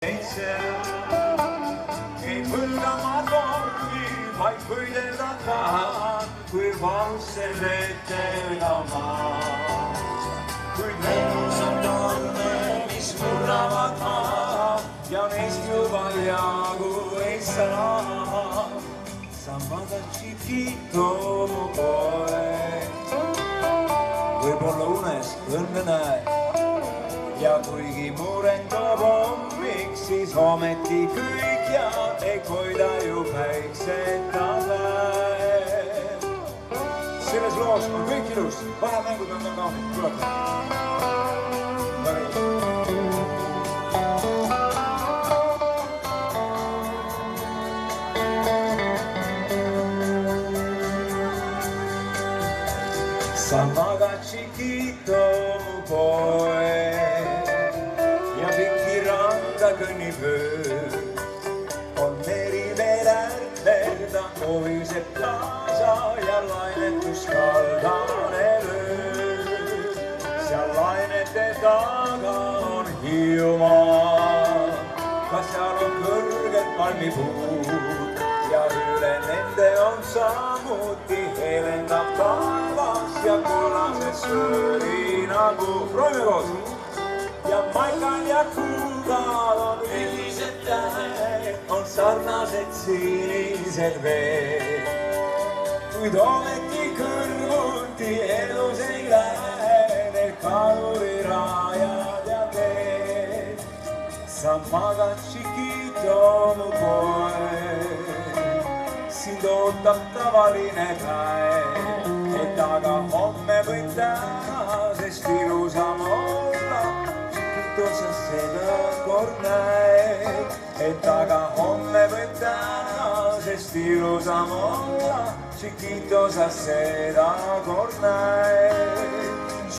Ei põlgama tormi, vaid võidelda tahan, kui valusse veetega maa. Kuid mõnus on torme, mis murravad maa ja neist juba jagu ei saa. Sa magad chiquito mu poeg, võib-olla unes õnne näed. Ja kuigi murendab hommik, siis ometi kõik ja ei hoida ju päikseta päev. Selles loos on kõik ilus, vahemängud on kaunid, tuleb. Sa magad chiquito mu poeg ja pikki randa kõnnib öö. On meri veel äärtel, kohiseb kaasa ja lainetus kaldane löö. Seal lainete taga on Hiiumaa, ka seal on kõrged palmipuud ja üle nende on samuti helendab taevas ja kollases söörinagu. Proovime koos! Ja Maikal ja Kuugal on ühised tähed, on sarnased sinised veed. Kuid ometi kõrvuti elus ei lähe need kalurirajad ja teed. Sa magad chiquito mu poeg, sind ootab tavaline päev, et aga homme võib tänasest ilusam olla. Sa seda kord näed, et aga homme võib tänasest ilusam olla. Chiquito, sa seda kord näed.